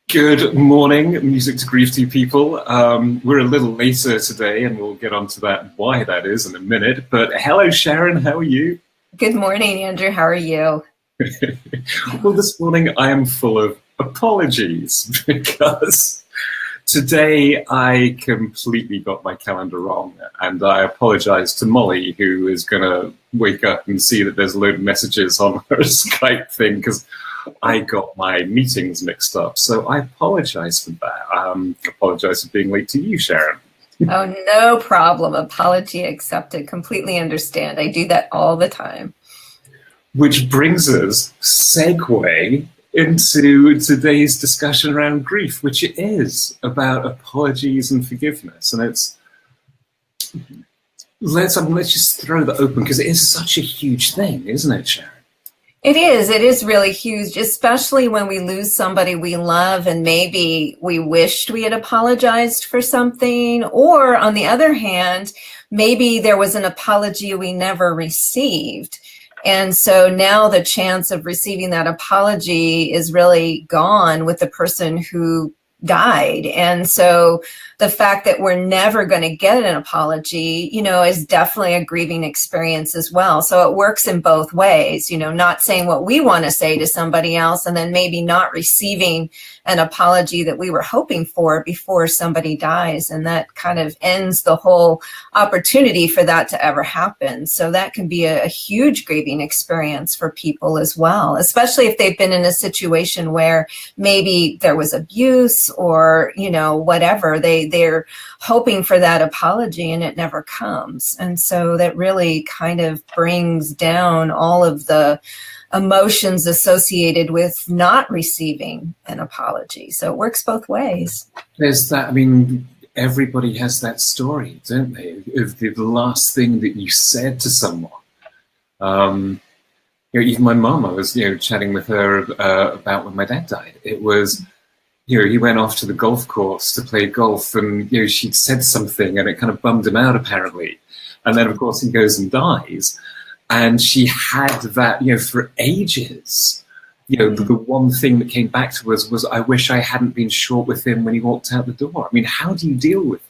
Good morning, Music to Grieve to people. We're a little later today, and we'll get onto that, why that is, in a minute. But hello, Sharon, how are you? Good morning, Andrew. How are you? Well, this morning I am full of apologies because today I completely got my calendar wrong, and I apologize to Molly, who is going to wake up and see that there's a load of messages on her Skype thing because I got my meetings mixed up. So I apologize for that. I apologize for being late to you, Sharon. Oh, no problem. Apology accepted. Completely understand. I do that all the time. Which brings us, segue, into today's discussion around grief, which it is about apologies and forgiveness. And let's just throw that open because it is such a huge thing, isn't it, Sharon? It is really huge, especially when we lose somebody we love and maybe we wished we had apologized for something, or on the other hand, maybe there was an apology we never received. And so now the chance of receiving that apology is really gone with the person who died. And so the fact that we're never going to get an apology, is definitely a grieving experience as well. So it works in both ways, not saying what we want to say to somebody else and then maybe not receiving an apology that we were hoping for before somebody dies. And that kind of ends the whole opportunity for that to ever happen. So that can be a huge grieving experience for people as well, especially if they've been in a situation where maybe there was abuse or, whatever. They're hoping for that apology and it never comes. And so that really kind of brings down all of the emotions associated with not receiving an apology. So it works both ways. There's that, everybody has that story, don't they? Of the last thing that you said to someone. Even my mum, I was, chatting with her about when my dad died. It was, he went off to the golf course to play golf and, she'd said something and it kind of bummed him out apparently. And then, of course, he goes and dies. And she had that, for ages. The one thing that came back to us was, I wish I hadn't been short with him when he walked out the door. How do you deal with that?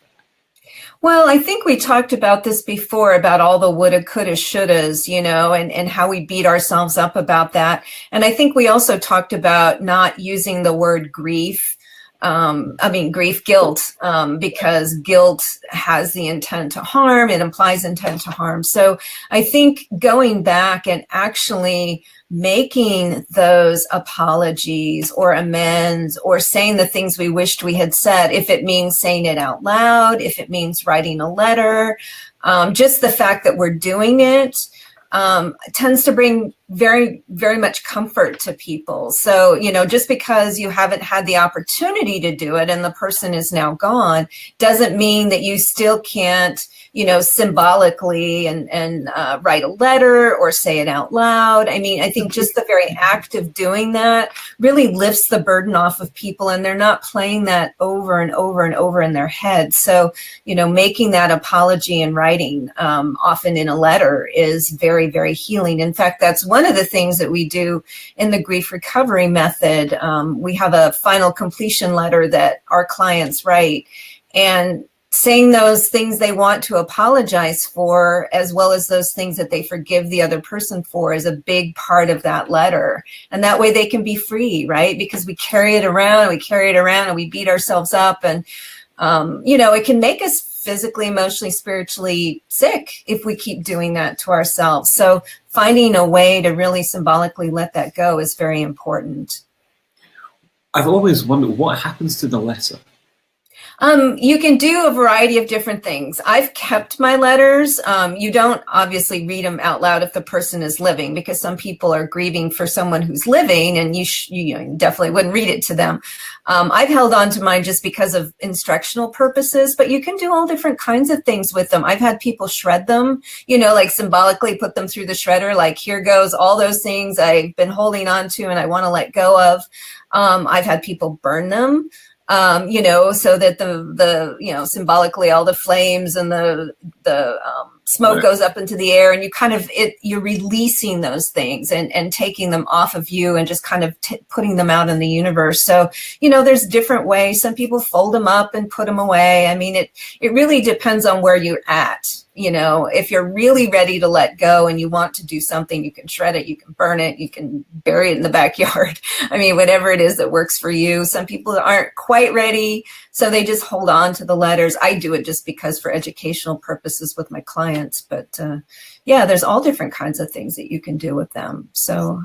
Well, I think we talked about this before, about all the woulda, coulda, shouldas, and how we beat ourselves up about that. And I think we also talked about not using the word grief. Grief, guilt, because guilt has the intent to harm. It implies intent to harm. So I think going back and actually making those apologies or amends or saying the things we wished we had said, if it means saying it out loud, if it means writing a letter, just the fact that we're doing it tends to bring very, very much comfort to people. So, just because you haven't had the opportunity to do it and the person is now gone, doesn't mean that you still can't, symbolically and write a letter or say it out loud. I think just the very act of doing that really lifts the burden off of people, and they're not playing that over and over and over in their head. So, making that apology in writing, often in a letter, is very, very healing. In fact, that's one of the things that we do in the grief recovery method. We have a final completion letter that our clients write, and saying those things they want to apologize for, as well as those things that they forgive the other person for, is a big part of that letter. And that way they can be free, right? Because we carry it around and we beat ourselves up. And, it can make us physically, emotionally, spiritually sick if we keep doing that to ourselves. So finding a way to really symbolically let that go is very important. I've always wondered what happens to the letter. You can do a variety of different things. I've kept my letters. You don't obviously read them out loud if the person is living, because some people are grieving for someone who's living, and you definitely wouldn't read it to them. I've held on to mine just because of instructional purposes, but you can do all different kinds of things with them. I've had people shred them, like symbolically put them through the shredder, like here goes all those things I've been holding on to and I want to let go of. I've had people burn them, so that the symbolically all the flames and the smoke goes up into the air, and you're releasing those things and taking them off of you and just kind of putting them out in the universe. So, there's different ways. Some people fold them up and put them away. I mean, it really depends on where you're at. If you're really ready to let go and you want to do something, you can shred it, you can burn it, you can bury it in the backyard. I mean, whatever it is that works for you. Some people aren't quite ready, so they just hold on to the letters. I do it just because for educational purposes with my clients. But there's all different kinds of things that you can do with them. So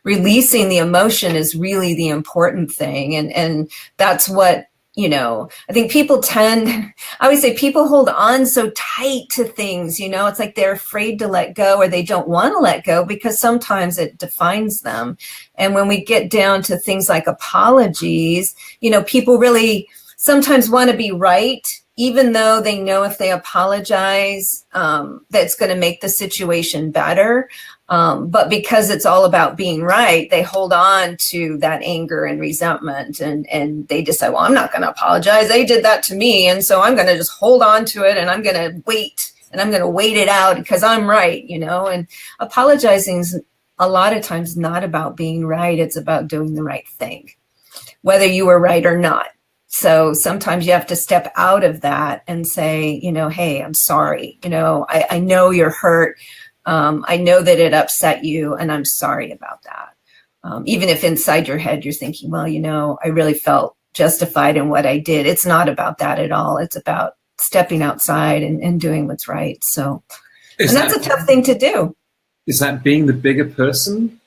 releasing the emotion is really the important thing. And that's what, I think I always say people hold on so tight to things, it's like they're afraid to let go, or they don't want to let go because sometimes it defines them. And when we get down to things like apologies, people really sometimes want to be right, even though they know if they apologize, that's going to make the situation better. But because it's all about being right, they hold on to that anger and resentment, and they decide, well, I'm not going to apologize. They did that to me. And so I'm going to just hold on to it, and I'm going to wait, and I'm going to wait it out because I'm right, and apologizing is a lot of times not about being right. It's about doing the right thing, whether you were right or not. So sometimes you have to step out of that and say, hey, I'm sorry. I know you're hurt. I know that it upset you, and I'm sorry about that. Even if inside your head you're thinking, well, I really felt justified in what I did. It's not about that at all. It's about stepping outside and doing what's right. So, and that's a tough thing to do. Is that being the bigger person?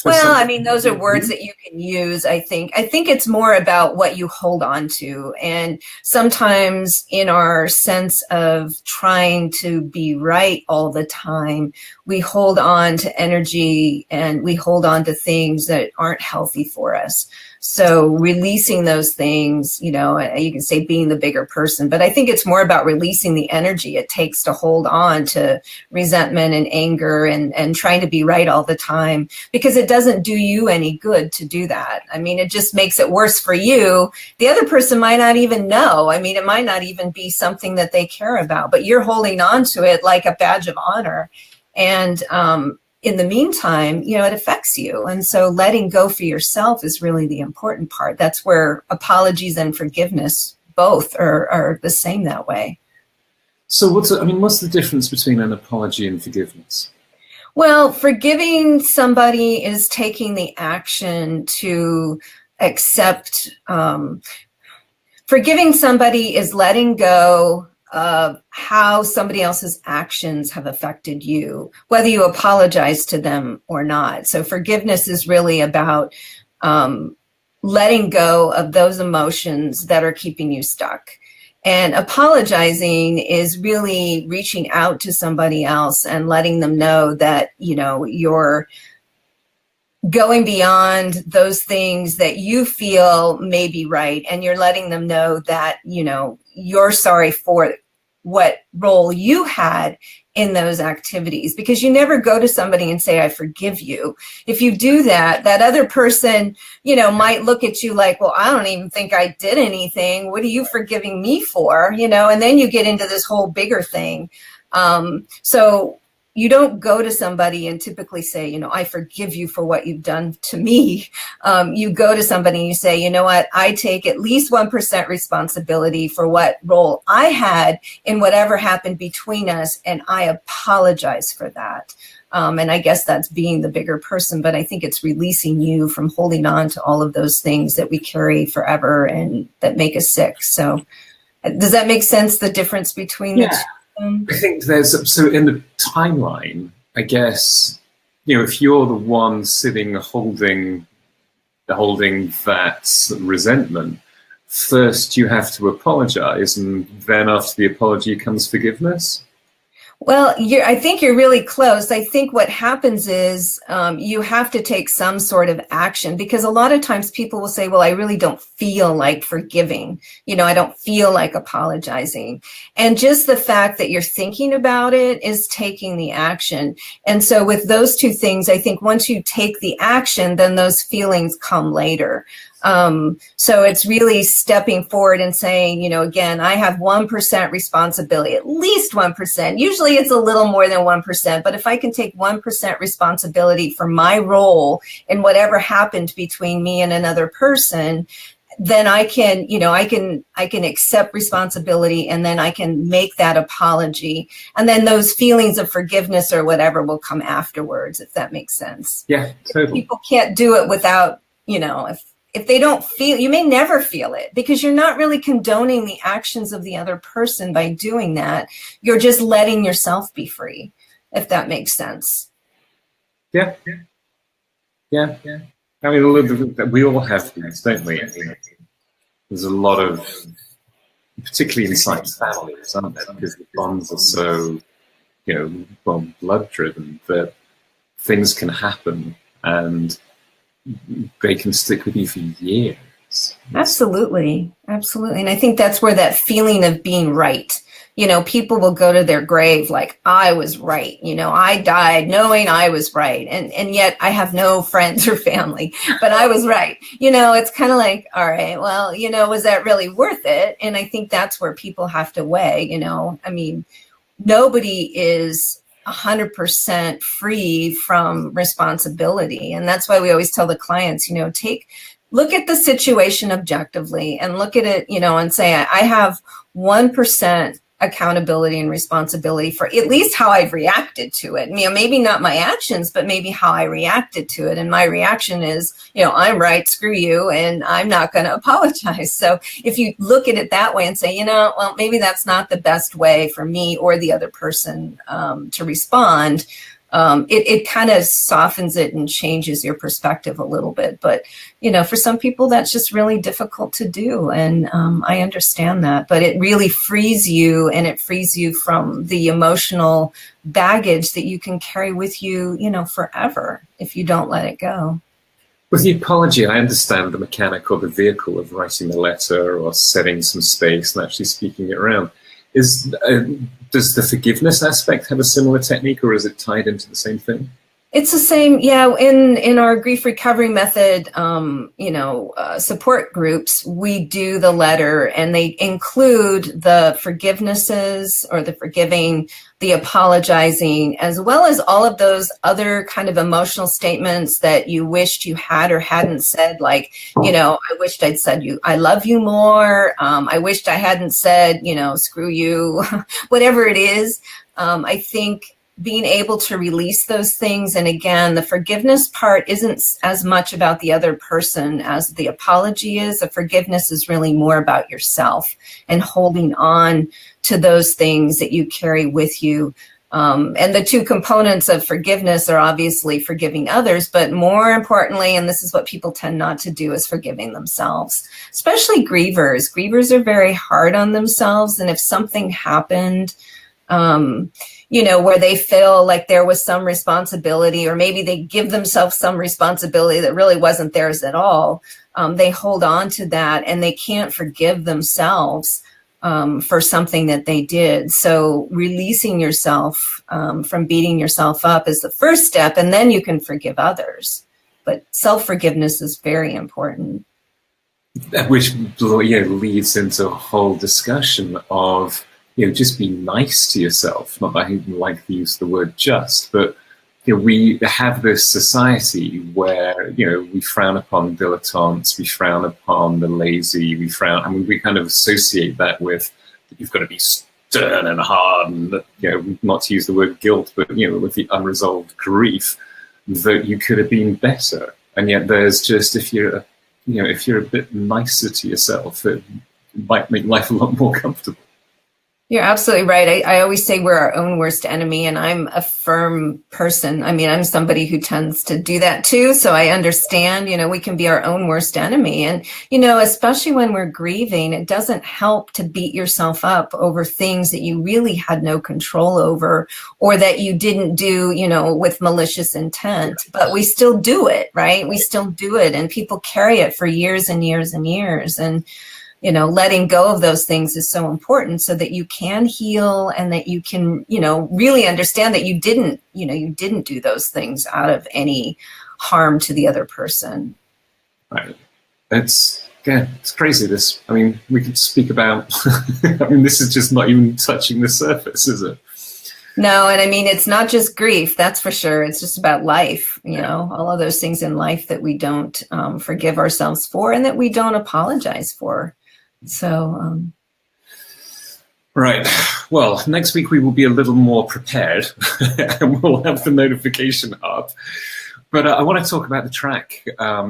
Well, I mean, those are words that you can use, I think. I think it's more about what you hold on to. And sometimes in our sense of trying to be right all the time, we hold on to energy and we hold on to things that aren't healthy for us. So releasing those things, you can say being the bigger person, but I think it's more about releasing the energy it takes to hold on to resentment and anger and trying to be right all the time, because it doesn't do you any good to do that. I mean, it just makes it worse for you. The other person might not even know. I mean, it might not even be something that they care about, but you're holding on to it like a badge of honor. And, in the meantime, it affects you. And so letting go for yourself is really the important part. That's where apologies and forgiveness both are the same that way. So what's the difference between an apology and forgiveness? Well, forgiving somebody is taking the action to accept. Forgiving somebody is letting go of how somebody else's actions have affected you, whether you apologize to them or not. So forgiveness is really about letting go of those emotions that are keeping you stuck. And apologizing is really reaching out to somebody else and letting them know that, you're going beyond those things that you feel may be right. And you're letting them know that, you're sorry for what role you had in those activities, because you never go to somebody and say, I forgive you. If you do that, that other person, might look at you like, well, I don't even think I did anything. What are you forgiving me for? And then you get into this whole bigger thing. So you don't go to somebody and typically say, I forgive you for what you've done to me. You go to somebody and you say, you know what, I take at least 1% responsibility for what role I had in whatever happened between us, and I apologize for that. And I guess that's being the bigger person, but I think it's releasing you from holding on to all of those things that we carry forever and that make us sick. So does that make sense, the difference between the two? I think so in the timeline, I guess, if you're the one sitting holding that resentment, first you have to apologize, and then after the apology comes forgiveness. Well, I think you're really close. I think what happens is you have to take some sort of action, because a lot of times people will say, well, I really don't feel like forgiving. I don't feel like apologizing. And just the fact that you're thinking about it is taking the action. And so with those two things, I think once you take the action, then those feelings come later. So it's really stepping forward and saying, again, I have 1% responsibility, at least 1%. Usually it's a little more than 1%, but if I can take 1% responsibility for my role in whatever happened between me and another person, then I can, I can accept responsibility, and then I can make that apology. And then those feelings of forgiveness or whatever will come afterwards, if that makes sense. Yeah, totally. People can't do it without, if they don't feel, you may never feel it, because you're not really condoning the actions of the other person by doing that. You're just letting yourself be free, if that makes sense. Yeah. I mean, we all have these, don't we? There's a lot of, particularly inside families, aren't there? Because the bonds are so, blood-driven, that things can happen and they can stick with you for years. Absolutely. And I think that's where that feeling of being right, people will go to their grave like, I was right, I died knowing I was right, and yet I have no friends or family, but I was right. It's kind of like, all right, well, was that really worth it? And I think that's where people have to weigh. I mean, nobody is 100% free from responsibility. And that's why we always tell the clients, look at the situation objectively and look at it, and say, I have 1% accountability and responsibility for at least how I've reacted to it. Maybe not my actions, but maybe how I reacted to it. And my reaction is, I'm right, screw you, and I'm not going to apologize. So if you look at it that way and say, well, maybe that's not the best way for me or the other person to respond, it kind of softens it and changes your perspective a little bit. But, for some people, that's just really difficult to do. And I understand that. But it really frees you, and it frees you from the emotional baggage that you can carry with you, forever if you don't let it go. With the apology, I understand the mechanic or the vehicle of writing the letter or setting some space and actually speaking it around. Does the forgiveness aspect have a similar technique, or is it tied into the same thing? It's the same. Yeah. In our grief recovery method, support groups, we do the letter, and they include the forgivenesses or the forgiving, the apologizing, as well as all of those other kind of emotional statements that you wished you had or hadn't said. Like, I wished I'd said I love you more. I wished I hadn't said, screw you, whatever it is. I think being able to release those things. And again, the forgiveness part isn't as much about the other person as the apology is. The forgiveness is really more about yourself and holding on to those things that you carry with you. And the two components of forgiveness are obviously forgiving others, but more importantly, and this is what people tend not to do, is forgiving themselves, especially grievers. Grievers are very hard on themselves. And if something happened, where they feel like there was some responsibility, or maybe they give themselves some responsibility that really wasn't theirs at all, they hold on to that, and they can't forgive themselves for something that they did. So releasing yourself from beating yourself up is the first step, and then you can forgive others. But self-forgiveness is very important. Which leads into a whole discussion of, just be nice to yourself. Not that I like to use the word just, but we have this society where we frown upon dilettantes, we frown upon the lazy, we kind of associate that with you've got to be stern and hard, and not to use the word guilt, but with the unresolved grief that you could have been better. And yet there's just, if you're a bit nicer to yourself, it might make life a lot more comfortable. You're absolutely right. I always say we're our own worst enemy, and I'm a firm person. I mean, I'm somebody who tends to do that too. So I understand, we can be our own worst enemy. And, especially when we're grieving, it doesn't help to beat yourself up over things that you really had no control over, or that you didn't do, with malicious intent, but we still do it, right? We still do it, and people carry it for years and years and years. And letting go of those things is so important so that you can heal, and that you can, really understand that you didn't do those things out of any harm to the other person. Right. It's crazy. We could speak about, this is just not even touching the surface, is it? No, and it's not just grief, that's for sure. It's just about life, all of those things in life that we don't forgive ourselves for, and that we don't apologize for. So, right. Well, next week we will be a little more prepared and we'll have the notification up. But I want to talk about the track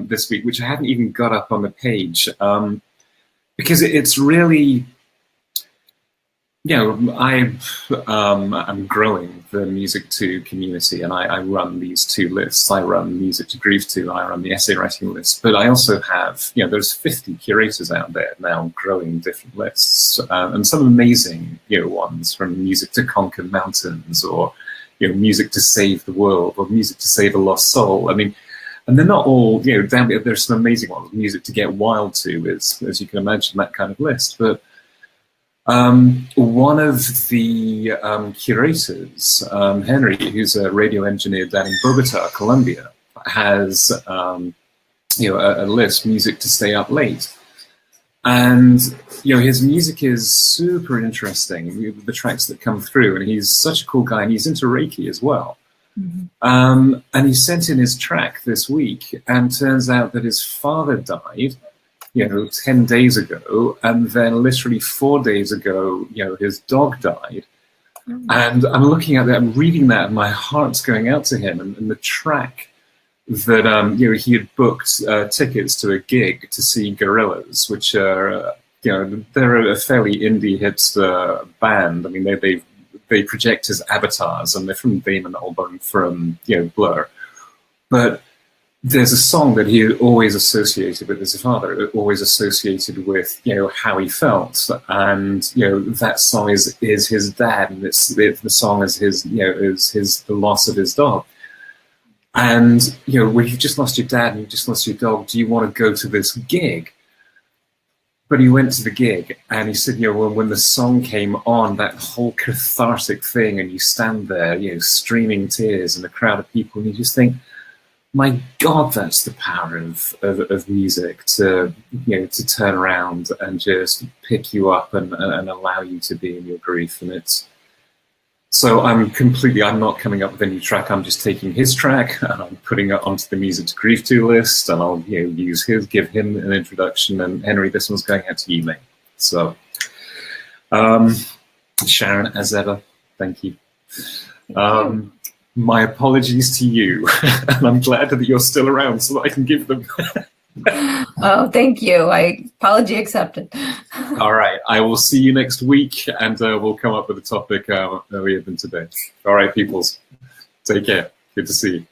this week, which I haven't even got up on the page, because it's really, I'm growing the Music to community, and I run these two lists. I run Music to Grieve to, and I run the essay writing list. But I also have, there's 50 curators out there now growing different lists, and some amazing, ones, from Music to Conquer Mountains, or, Music to Save the World, or Music to Save a Lost Soul. And they're not all, there's some amazing ones. Music to Get Wild to is, as you can imagine, that kind of list. But one of the curators, Henry, who's a radio engineer down in Bogota, Colombia, has a list, Music to Stay Up Late. And, his music is super interesting, the tracks that come through, and he's such a cool guy, and he's into Reiki as well. Mm-hmm. And he sent in his track this week, and turns out that his father died 10 days ago, and then literally 4 days ago, his dog died. Mm. And I'm looking at that, I'm reading that, and my heart's going out to him. And the track that, he had booked tickets to a gig to see Gorillaz, which are, they're a fairly indie hipster band. They project as avatars, and they're from Damon Albarn from, Blur. But there's a song that he had always associated with his father, always associated with, how he felt. And, that song is his dad, and the song is his, the loss of his dog. And, when you've just lost your dad and you've just lost your dog, do you want to go to this gig? But he went to the gig, and he said, when the song came on, that whole cathartic thing, and you stand there, streaming tears in a crowd of people, and you just think, my God, that's the power of music to turn around and just pick you up and allow you to be in your grief. And so I'm not coming up with a new track. I'm just taking his track and I'm putting it onto the Music to Grieve to list, and I'll give him an introduction. And Henry, this one's going out to you, mate. So, Sharon, as ever, thank you. My apologies to you, and I'm glad that you're still around so that I can give them. Oh, thank you. Apology accepted. All right. I will see you next week, and we'll come up with a topic earlier than today. All right, peoples. Take care. Good to see you.